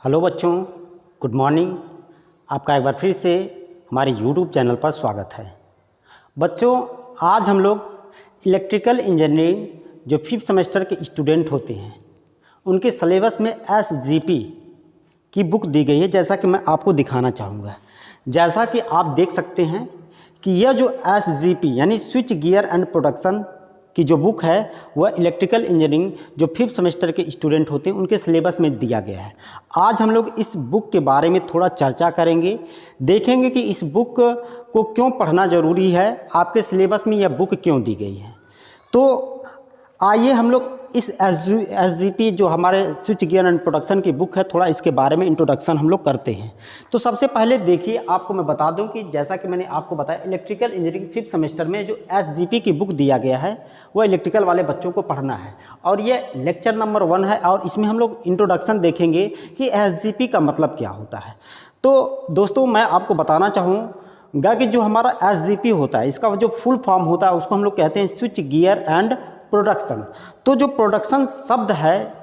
Hello बच्चों, good morning. आपका एक बार फिर से हमारे यूट्यूब चैनल पर स्वागत है। बच्चों, आज हम लोग इलेक्ट्रिकल इंजीनियरिंग जो 5th सेमेस्टर के स्टूडेंट होते हैं उनके सिलेबस में SGP की बुक दी गई है, जैसा कि मैं आपको दिखाना चाहूँगा। जैसा कि आप देख सकते हैं कि यह जो SGP यानी स्विच गियर एंड प्रोडक्शन की जो बुक है वह इलेक्ट्रिकल इंजीनियरिंग जो 5th सेमेस्टर के स्टूडेंट होते हैं उनके सिलेबस में दिया गया है। आज हम लोग इस बुक के बारे में थोड़ा चर्चा करेंगे, देखेंगे कि इस बुक को क्यों पढ़ना ज़रूरी है, आपके सिलेबस में यह बुक क्यों दी गई है। तो आइए हम लोग इस SGP जो हमारे स्विच गियर एंड प्रोडक्शन की बुक है, थोड़ा इसके बारे में इंट्रोडक्शन हम लोग करते हैं। तो सबसे पहले देखिए, आपको मैं बता दूं कि जैसा कि मैंने आपको बताया, इलेक्ट्रिकल इंजीनियरिंग 5th सेमेस्टर में जो SGP की बुक दिया गया है वह इलेक्ट्रिकल वाले बच्चों को पढ़ना है और ये लेक्चर नंबर 1 है और इसमें हम लोग इंट्रोडक्शन देखेंगे कि SGP का मतलब क्या होता है। तो दोस्तों, मैं आपको बताना चाहूँगा कि जो हमारा SGP होता है इसका जो फुल फॉर्म होता है उसको हम लोग कहते हैं स्विच गियर एंड प्रोडक्शन। तो जो प्रोडक्शन शब्द है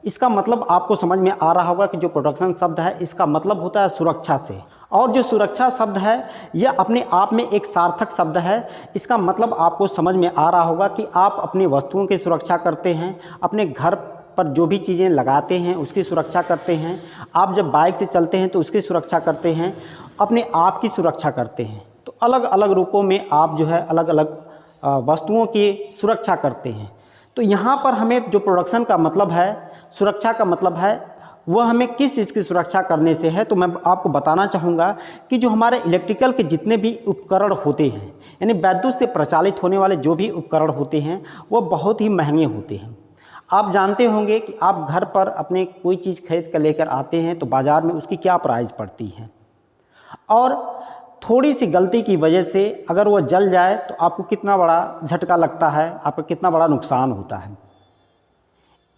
इसका मतलब आपको समझ में आ रहा होगा कि जो प्रोडक्शन शब्द है इसका मतलब होता है सुरक्षा से, और जो सुरक्षा शब्द है यह अपने आप में एक सार्थक शब्द है। इसका मतलब आपको समझ में आ रहा होगा कि आप अपनी वस्तुओं की सुरक्षा करते हैं, अपने घर पर जो भी चीज़ें लगाते हैं उसकी सुरक्षा करते हैं, आप जब बाइक से चलते हैं तो उसकी सुरक्षा करते हैं, अपने आप की सुरक्षा करते हैं। तो अलग अलग रूपों में आप जो है अलग अलग वस्तुओं की सुरक्षा करते हैं। तो यहाँ पर हमें जो प्रोडक्शन का मतलब है, सुरक्षा का मतलब है, वह हमें किस चीज़ की सुरक्षा करने से है। तो मैं आपको बताना चाहूँगा कि जो हमारे इलेक्ट्रिकल के जितने भी उपकरण होते हैं, यानी विद्युत से प्रचालित होने वाले जो भी उपकरण होते हैं वो बहुत ही महंगे होते हैं। आप जानते होंगे कि आप घर पर अपने कोई चीज़ खरीद कर लेकर आते हैं तो बाज़ार में उसकी क्या प्राइस पड़ती है, और थोड़ी सी गलती की वजह से अगर वह जल जाए तो आपको कितना बड़ा झटका लगता है, आपका कितना बड़ा नुकसान होता है।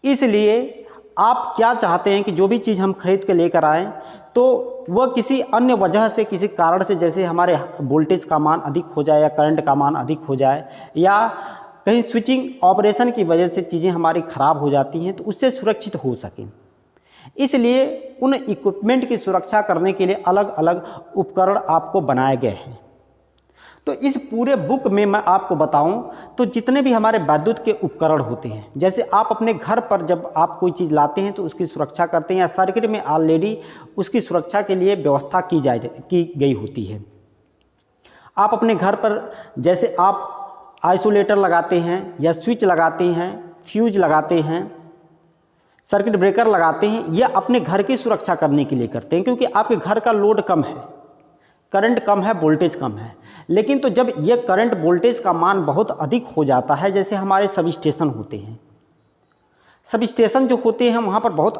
इसलिए आप क्या चाहते हैं कि जो भी चीज़ हम खरीद के लेकर आएँ तो वह किसी अन्य वजह से, किसी कारण से, जैसे हमारे वोल्टेज का मान अधिक हो जाए या करंट का मान अधिक हो जाए या कहीं स्विचिंग ऑपरेशन की वजह से चीज़ें हमारी ख़राब हो जाती हैं, तो उससे सुरक्षित हो सकें। इसलिए उन इक्विपमेंट की सुरक्षा करने के लिए अलग अलग उपकरण आपको बनाए गए हैं। तो इस पूरे बुक में मैं आपको बताऊं तो जितने भी हमारे विद्युत के उपकरण होते हैं, जैसे आप अपने घर पर जब आप कोई चीज़ लाते हैं तो उसकी सुरक्षा करते हैं या सर्किट में ऑलरेडी उसकी सुरक्षा के लिए व्यवस्था की गई होती है। आप अपने घर पर जैसे आप आइसोलेटर लगाते हैं या स्विच लगाते हैं, फ्यूज लगाते हैं, सर्किट ब्रेकर लगाते हैं, यह अपने घर की सुरक्षा करने के लिए करते हैं, क्योंकि आपके घर का लोड कम है, करंट कम है, वोल्टेज कम है। लेकिन तो जब यह करंट वोल्टेज का मान बहुत अधिक हो जाता है, जैसे हमारे सब स्टेशन होते हैं, सब स्टेशन जो होते हैं वहाँ पर बहुत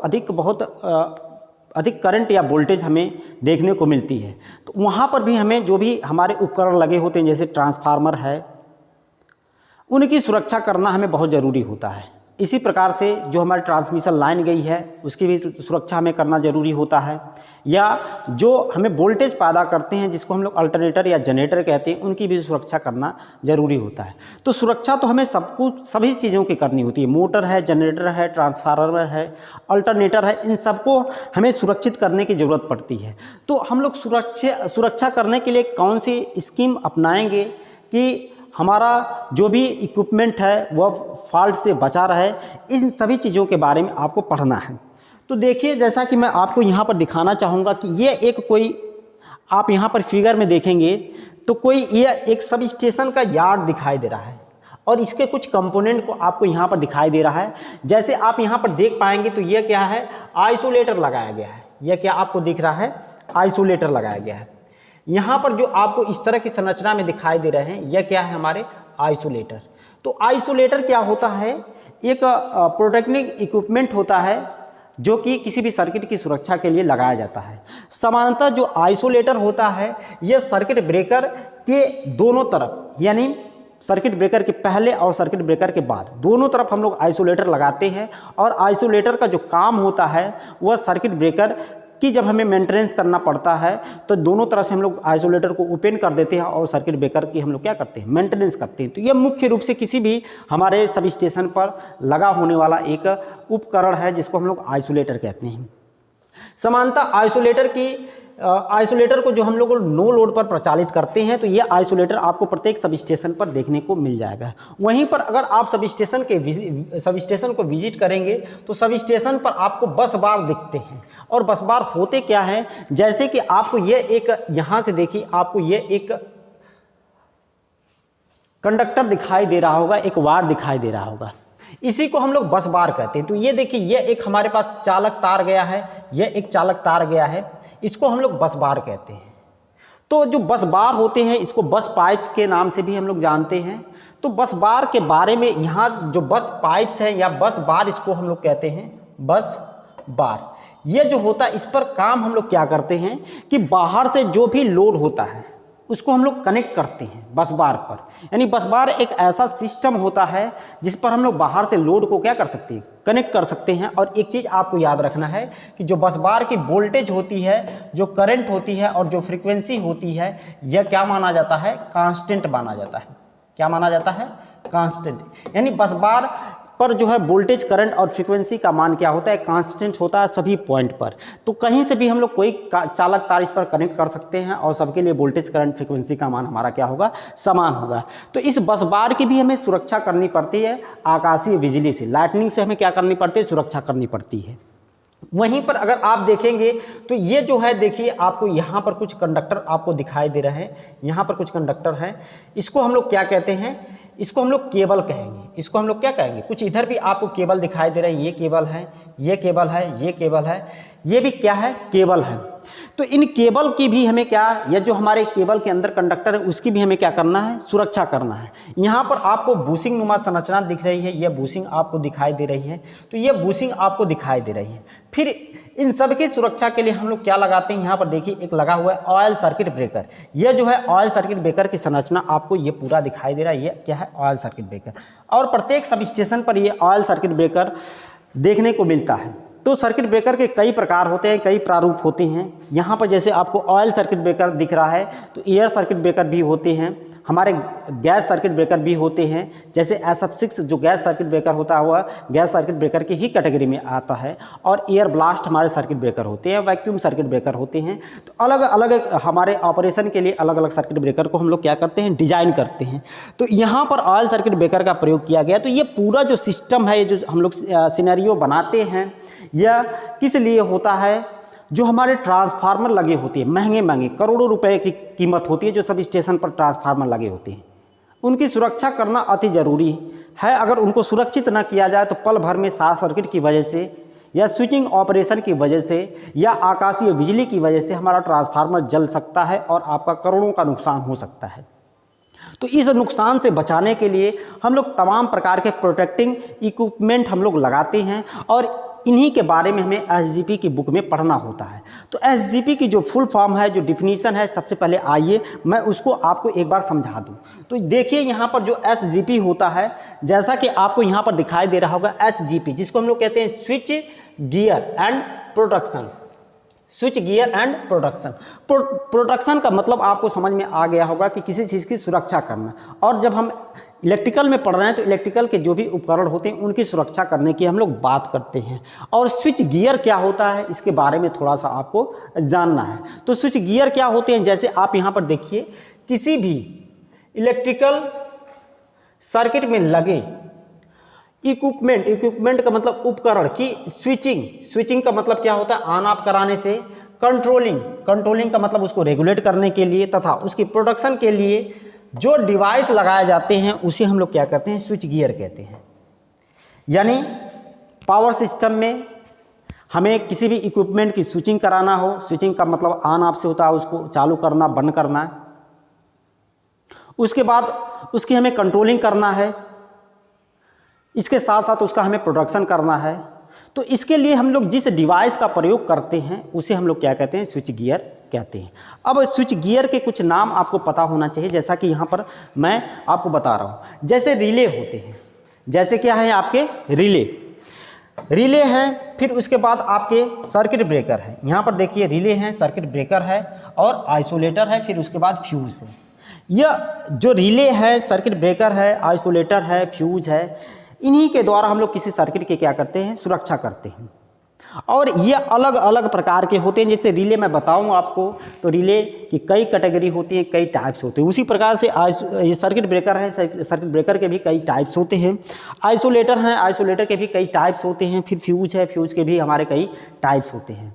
अधिक करंट या वोल्टेज हमें देखने को मिलती है। तो वहाँ पर भी हमें जो भी हमारे उपकरण लगे होते हैं जैसे ट्रांसफार्मर है, उनकी सुरक्षा करना हमें बहुत ज़रूरी होता है। इसी प्रकार से जो हमारी ट्रांसमिशन लाइन गई है उसकी भी सुरक्षा हमें करना ज़रूरी होता है, या जो हमें वोल्टेज पैदा करते हैं जिसको हम लोग अल्टरनेटर या जनरेटर कहते हैं, उनकी भी सुरक्षा करना ज़रूरी होता है। तो सुरक्षा तो हमें सभी चीज़ों की करनी होती है। मोटर है, जनरेटर है, ट्रांसफार्मर है, अल्टरनेटर है, इन सबको हमें सुरक्षित करने की ज़रूरत पड़ती है। तो हम लोग सुरक्षा करने के लिए कौन सी स्कीम अपनाएंगे कि हमारा जो भी इक्विपमेंट है वह फॉल्ट से बचा रहे, इन सभी चीज़ों के बारे में आपको पढ़ना है। तो देखिए, जैसा कि मैं आपको यहाँ पर दिखाना चाहूँगा कि ये एक कोई, आप यहाँ पर फिगर में देखेंगे तो कोई ये एक सब स्टेशन का यार्ड दिखाई दे रहा है और इसके कुछ कंपोनेंट को आपको यहाँ पर दिखाई दे रहा है। जैसे आप यहाँ पर देख पाएंगे तो ये क्या है, आइसोलेटर लगाया गया है। यह क्या आपको दिख रहा है, आइसोलेटर लगाया गया है। यहाँ पर जो आपको इस तरह की संरचना में दिखाई दे रहे हैं, यह क्या है, हमारे आइसोलेटर। तो आइसोलेटर क्या होता है, एक प्रोटेक्टिव इक्विपमेंट होता है जो कि किसी भी सर्किट की सुरक्षा के लिए लगाया जाता है। सामान्यतः जो आइसोलेटर होता है यह सर्किट ब्रेकर के दोनों तरफ, यानी सर्किट ब्रेकर के पहले और सर्किट ब्रेकर के बाद दोनों तरफ हम लोग आइसोलेटर लगाते हैं। और आइसोलेटर का जो काम होता है वह सर्किट ब्रेकर कि जब हमें मेंटेनेंस करना पड़ता है तो दोनों तरफ से हम लोग आइसोलेटर को ओपन कर देते हैं और सर्किट ब्रेकर की हम लोग क्या करते हैं, मेंटेनेंस करते हैं। तो ये मुख्य रूप से किसी भी हमारे सब स्टेशन पर लगा होने वाला एक उपकरण है जिसको हम लोग आइसोलेटर कहते हैं। समानता आइसोलेटर को जो हम लोग नो लोड पर प्रचालित करते हैं, तो ये आइसोलेटर आपको प्रत्येक सब स्टेशन पर देखने को मिल जाएगा। वहीं पर अगर आप सब स्टेशन को विजिट करेंगे तो सब स्टेशन पर आपको बस बार दिखते हैं। और बस बार होते क्या हैं, जैसे कि आपको ये एक यहाँ से देखिए, आपको ये एक कंडक्टर दिखाई दे रहा होगा, एक वायर दिखाई दे रहा होगा, इसी को हम लोग बस बार कहते हैं। तो ये देखिए, ये एक हमारे पास चालक तार गया है, ये एक चालक तार गया है, इसको हम लोग बस बार कहते हैं। तो जो बस बार होते हैं, इसको बस पाइप्स के नाम से भी हम लोग जानते हैं। तो बस बार के बारे में यहाँ जो बस पाइप्स है या बस बार, इसको हम लोग कहते हैं बस बार। ये जो होता है, इस पर काम हम लोग क्या करते हैं कि बाहर से जो भी लोड होता है उसको हम लोग कनेक्ट करते हैं बस बार पर। यानी बस बार एक ऐसा सिस्टम होता है जिस पर हम लोग बाहर से लोड को क्या कर सकते हैं, कनेक्ट कर सकते हैं। और एक चीज़ आपको याद रखना है कि जो बस बार की वोल्टेज होती है, जो करंट होती है और जो फ्रीक्वेंसी होती है, यह क्या माना जाता है, कांस्टेंट माना जाता है। क्या माना जाता है, कांस्टेंट। यानी बस बार पर जो है वोल्टेज, करंट और फ्रीक्वेंसी का मान क्या होता है, कांस्टेंट होता है सभी पॉइंट पर। तो कहीं से भी हम लोग कोई चालक तार इस पर कनेक्ट कर सकते हैं और सबके लिए वोल्टेज, करंट, फ्रीक्वेंसी का मान हमारा क्या होगा, समान होगा। तो इस बस बार की भी हमें सुरक्षा करनी पड़ती है आकाशीय बिजली से, लाइटनिंग से हमें क्या करनी पड़ती है, सुरक्षा करनी पड़ती है। वहीं पर अगर आप देखेंगे तो ये जो है, देखिए आपको यहाँ पर कुछ कंडक्टर आपको दिखाई दे रहे हैं, यहाँ पर कुछ कंडक्टर हैं, इसको हम लोग क्या कहते हैं, इसको हम लोग केबल कहेंगे। इसको हम लोग क्या कहेंगे, कुछ इधर भी आपको केबल दिखाई दे रहे हैं, ये केबल है, ये केबल है, ये केबल है, ये भी क्या है, केबल है। तो इन केबल की भी हमें क्या, या जो हमारे केबल के अंदर कंडक्टर है उसकी भी हमें क्या करना है, सुरक्षा करना है। यहाँ पर आपको बूशिंग नुमा संरचना दिख रही है, ये बूशिंग आपको दिखाई दे रही है, तो ये बूशिंग आपको दिखाई दे रही है। फिर इन सब की सुरक्षा के लिए हम लोग क्या लगाते हैं, यहाँ पर देखिए एक लगा हुआ है ऑयल सर्किट ब्रेकर। ये जो है ऑयल सर्किट ब्रेकर की संरचना आपको ये पूरा दिखाई दे रहा है, ये क्या है, ऑयल सर्किट ब्रेकर। और प्रत्येक सब स्टेशन पर ये ऑयल सर्किट ब्रेकर देखने को मिलता है। तो सर्किट ब्रेकर के कई प्रकार होते हैं, कई प्रारूप होते हैं। यहाँ पर जैसे आपको ऑयल सर्किट ब्रेकर दिख रहा है, तो एयर सर्किट ब्रेकर भी होते हैं, हमारे गैस सर्किट ब्रेकर भी होते हैं। जैसे SF6 जो गैस सर्किट ब्रेकर होता हुआ गैस सर्किट ब्रेकर की ही कैटेगरी में आता है। और एयर ब्लास्ट हमारे सर्किट ब्रेकर होते हैं, वैक्यूम सर्किट ब्रेकर होते हैं। तो अलग अलग हमारे ऑपरेशन के लिए अलग अलग सर्किट ब्रेकर को हम लोग क्या करते हैं, डिजाइन करते हैं। तो यहाँ पर ऑयल सर्किट ब्रेकर का प्रयोग किया गया। तो ये पूरा जो सिस्टम है, जो हम लोग सिनेरियो बनाते हैं, यह किस लिए होता है, जो हमारे ट्रांसफार्मर लगे होते हैं, महंगे महंगे करोड़ों रुपए की कीमत होती है, जो सब स्टेशन पर ट्रांसफार्मर लगे होते हैं, उनकी सुरक्षा करना अति ज़रूरी है। अगर उनको सुरक्षित न किया जाए तो पल भर में शॉर्ट सर्किट की वजह से या स्विचिंग ऑपरेशन की वजह से या आकाशीय बिजली की वजह से हमारा ट्रांसफार्मर जल सकता है और आपका करोड़ों का नुकसान हो सकता है। तो इस नुकसान से बचाने के लिए हम लोग तमाम प्रकार के प्रोटेक्टिंग इक्विपमेंट हम लोग लगाते हैं और इन्हीं के बारे में हमें SGP की बुक में पढ़ना होता है। तो SGP की जो फुल फॉर्म है, जो डिफिनीशन है, सबसे पहले आइए मैं उसको आपको एक बार समझा दूं। तो देखिए यहाँ पर जो SGP होता है, जैसा कि आपको यहाँ पर दिखाई दे रहा होगा SGP, जिसको हम लोग कहते हैं switch gear and production. Switch gear and production. Production का मतलब आपको समझ में आ गया होगा कि किसी चीज़ की सुरक्षा करना। और जब हम इलेक्ट्रिकल में पढ़ रहे हैं तो इलेक्ट्रिकल के जो भी उपकरण होते हैं उनकी सुरक्षा करने की हम लोग बात करते हैं। और स्विच गियर क्या होता है, इसके बारे में थोड़ा सा आपको जानना है। तो स्विच गियर क्या होते हैं, जैसे आप यहाँ पर देखिए, किसी भी इलेक्ट्रिकल सर्किट में लगे इक्विपमेंट का मतलब उपकरण की स्विचिंग का मतलब क्या होता है, ऑन ऑफ कराने से, कंट्रोलिंग का मतलब उसको रेगुलेट करने के लिए, तथा उसकी प्रोडक्शन के लिए जो डिवाइस लगाए जाते हैं उसे हम लोग क्या कहते हैं, स्विच गियर कहते हैं। यानी पावर सिस्टम में हमें किसी भी इक्विपमेंट की स्विचिंग कराना हो, स्विचिंग का मतलब ऑन ऑफ से होता है, उसको चालू करना, बंद करना। उसके बाद उसकी हमें कंट्रोलिंग करना है, इसके साथ साथ उसका हमें प्रोडक्शन करना है। तो इसके लिए हम लोग जिस डिवाइस का प्रयोग करते हैं उसे हम लोग क्या कहते हैं, स्विच गियर कहते हैं। अब स्विच गियर के कुछ नाम आपको पता होना चाहिए, जैसा कि यहाँ पर मैं आपको बता रहा हूँ। जैसे रिले होते हैं, जैसे क्या है आपके रिले हैं, फिर उसके बाद आपके सर्किट ब्रेकर है। यहाँ पर देखिए रिले हैं, सर्किट ब्रेकर है और आइसोलेटर है, फिर उसके बाद फ्यूज़ है। यह जो रिले है, सर्किट ब्रेकर है, आइसोलेटर है, फ्यूज है, इन्हीं के द्वारा हम लोग किसी सर्किट के क्या करते हैं, सुरक्षा करते हैं। और ये अलग अलग प्रकार के होते हैं। जैसे रिले मैं बताऊंगा आपको, तो रिले की कई कैटेगरी होती हैं, कई टाइप्स होते हैं। उसी प्रकार से ये सर्किट ब्रेकर है, सर्किट ब्रेकर के भी कई टाइप्स होते हैं। आइसोलेटर हैं, आइसोलेटर के भी कई टाइप्स होते हैं। फिर फ्यूज है, फ्यूज के भी हमारे कई टाइप्स होते हैं।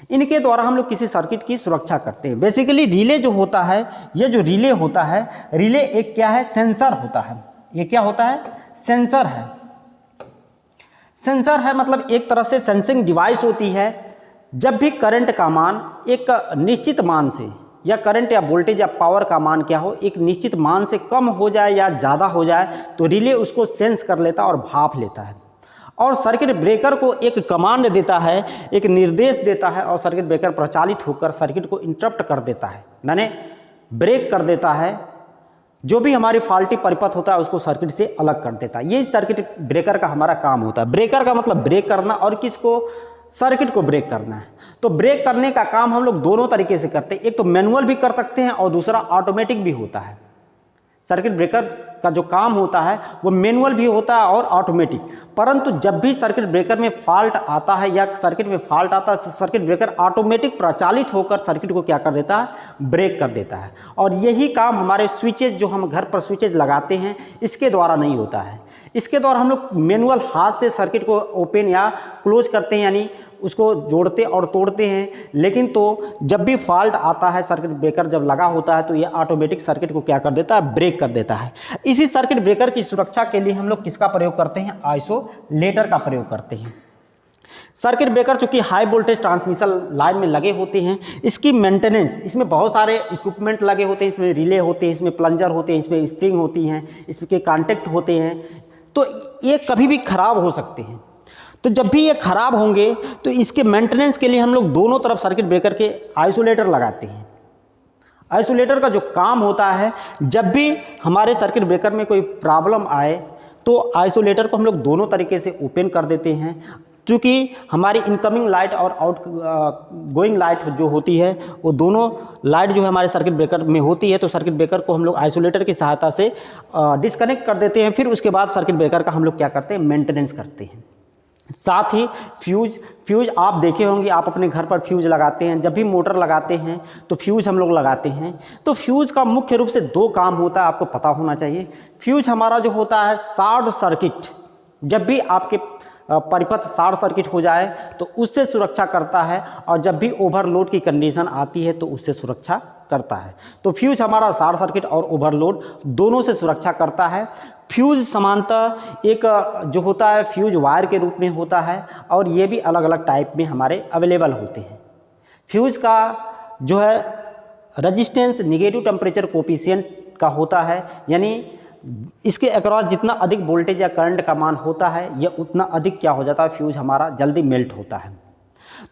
इनके द्वारा हम लोग किसी सर्किट की सुरक्षा करते हैं। बेसिकली रिले जो होता है, ये जो रिले होता है, रिले एक क्या है, सेंसर होता है। ये क्या होता है, सेंसर है। सेंसर है मतलब एक तरह से सेंसिंग डिवाइस होती है। जब भी करंट का मान एक निश्चित मान से, या करंट या वोल्टेज या पावर का मान क्या हो, एक निश्चित मान से कम हो जाए या ज़्यादा हो जाए, तो रिले उसको सेंस कर लेता और भाप लेता है। और सर्किट ब्रेकर को एक कमांड देता है, एक निर्देश देता है, और सर्किट ब्रेकर प्रचालित होकर सर्किट को इंटरप्ट कर देता है, माने ब्रेक कर देता है। जो भी हमारी फॉल्टी परिपथ होता है उसको सर्किट से अलग कर देता है। यही सर्किट ब्रेकर का हमारा काम होता है। ब्रेकर का मतलब ब्रेक करना, और किसको, सर्किट को ब्रेक करना है। तो ब्रेक करने का काम हम लोग दोनों तरीके से करते हैं। एक तो मैनुअल भी कर सकते हैं और दूसरा ऑटोमेटिक भी होता है। सर्किट ब्रेकर का जो काम होता है वो मैनुअल भी होता है और ऑटोमेटिक। परंतु जब भी सर्किट ब्रेकर में फॉल्ट आता है या सर्किट में फॉल्ट आता है, तो सर्किट ब्रेकर ऑटोमेटिक प्रचालित होकर सर्किट को क्या कर देता है, ब्रेक कर देता है। और यही काम हमारे स्विचेज, जो हम घर पर स्विचेज लगाते हैं, इसके द्वारा नहीं होता है। इसके द्वारा हम लोग मैनुअल हाथ से सर्किट को ओपन या क्लोज करते हैं, यानी उसको जोड़ते और तोड़ते हैं। लेकिन तो जब भी फॉल्ट आता है, सर्किट ब्रेकर जब लगा होता है, तो ये ऑटोमेटिक सर्किट को क्या कर देता है, ब्रेक कर देता है। इसी सर्किट ब्रेकर की सुरक्षा के लिए हम लोग किसका प्रयोग करते हैं, आइसोलेटर का प्रयोग करते हैं। सर्किट ब्रेकर चूंकि हाई वोल्टेज ट्रांसमिशन लाइन में लगे होते हैं, इसकी मेंटेनेंस, इसमें बहुत सारे इक्विपमेंट लगे होते हैं। इसमें रिले होते हैं, इसमें प्लंजर होते हैं, इसमें स्प्रिंग होती हैं, इसके कॉन्टैक्ट होते हैं। तो ये कभी भी खराब हो सकते हैं। तो जब भी ये खराब होंगे तो इसके मेंटेनेंस के लिए हम लोग दोनों तरफ सर्किट ब्रेकर के आइसोलेटर लगाते हैं। आइसोलेटर का जो काम होता है, जब भी हमारे सर्किट ब्रेकर में कोई प्रॉब्लम आए तो आइसोलेटर को हम लोग दोनों तरीके से ओपन कर देते हैं। चूँकि हमारी इनकमिंग लाइट और आउट गोइंग लाइट जो होती है, वो दोनों लाइट जो है हमारे सर्किट ब्रेकर में होती है, तो सर्किट ब्रेकर को हम लोग आइसोलेटर की सहायता से डिस्कनेक्ट कर देते हैं। फिर उसके बाद सर्किट ब्रेकर का हम लोग क्या करते हैं, मेंटेनेंस करते हैं। साथ ही फ्यूज आप देखे होंगे, आप अपने घर पर फ्यूज लगाते हैं। जब भी मोटर लगाते हैं तो फ्यूज हम लोग लगाते हैं। तो फ्यूज का मुख्य रूप से दो काम होता है, आपको पता होना चाहिए। फ्यूज हमारा जो होता है शॉर्ट सर्किट, जब भी आपके परिपथ शॉर्ट सर्किट हो जाए तो उससे सुरक्षा करता है, और जब भी ओवरलोड की कंडीशन आती है तो उससे सुरक्षा करता है। तो फ्यूज हमारा शॉर्ट सर्किट और ओवरलोड दोनों से सुरक्षा करता है। फ्यूज सामान्यतः एक जो होता है फ्यूज वायर के रूप में होता है, और ये भी अलग अलग टाइप में हमारे अवेलेबल होते हैं। फ्यूज का जो है रेजिस्टेंस नेगेटिव टेम्परेचर कोफिशिएंट का होता है, यानी इसके अक्रॉस जितना अधिक वोल्टेज या करंट का मान होता है, यह उतना अधिक क्या हो जाता है, फ्यूज हमारा जल्दी मेल्ट होता है।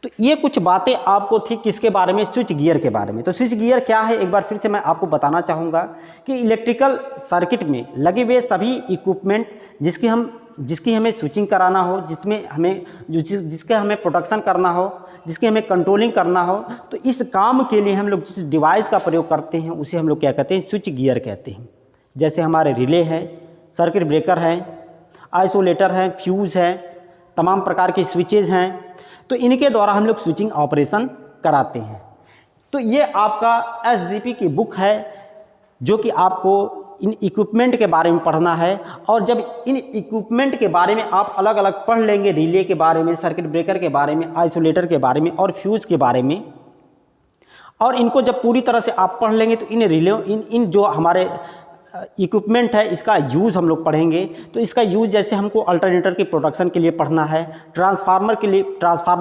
तो ये कुछ बातें आपको थी किसके बारे में, स्विच गियर के बारे में। तो स्विच गियर क्या है, एक बार फिर से मैं आपको बताना चाहूँगा कि इलेक्ट्रिकल सर्किट में लगे हुए सभी इक्विपमेंट जिसकी हमें स्विचिंग कराना हो, जिसके हमें प्रोटेक्शन करना हो, जिसकी हमें कंट्रोलिंग करना हो, तो इस काम के लिए हम लोग जिस डिवाइस का प्रयोग करते हैं उसे हम लोग क्या कहते हैं, स्विच गियर कहते हैं। जैसे हमारे रिले हैं, सर्किट ब्रेकर हैं, आइसोलेटर हैं, फ्यूज़ हैं, तमाम प्रकार की स्विचेज हैं। तो इनके द्वारा हम लोग स्विचिंग ऑपरेशन कराते हैं। तो ये आपका SGP की बुक है, जो कि आपको इन इक्विपमेंट के बारे में पढ़ना है। और जब इन इक्विपमेंट के बारे में आप अलग अलग पढ़ लेंगे, रिले के बारे में, सर्किट ब्रेकर के बारे में, आइसोलेटर के बारे में और फ्यूज़ के बारे में, और इनको जब पूरी तरह से आप पढ़ लेंगे तो इन जो हमारे इक्विपमेंट है इसका यूज़ हम लोग पढ़ेंगे। तो इसका यूज़ जैसे हमको अल्टरनेटर की प्रोटेक्शन के लिए पढ़ना है, ट्रांसफार्मर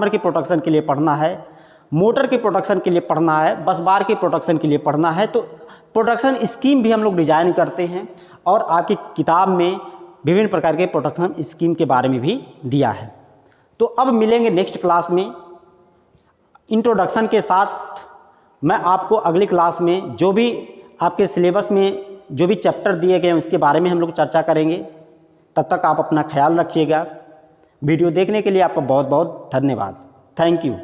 की प्रोटेक्शन के लिए पढ़ना है, मोटर की प्रोटेक्शन के लिए पढ़ना है, बस बार की प्रोटेक्शन के लिए पढ़ना है। तो प्रोटेक्शन स्कीम भी हम लोग डिजाइन करते हैं, और आपकी किताब में विभिन्न प्रकार के प्रोटेक्शन स्कीम के बारे में भी दिया है। तो अब मिलेंगे नेक्स्ट क्लास में इंट्रोडक्शन के साथ। मैं आपको अगली क्लास में जो भी आपके सिलेबस में जो भी चैप्टर दिए गए हैं उसके बारे में हम लोग चर्चा करेंगे। तब तक आप अपना ख्याल रखिएगा। वीडियो देखने के लिए आपका बहुत बहुत धन्यवाद। Thank you.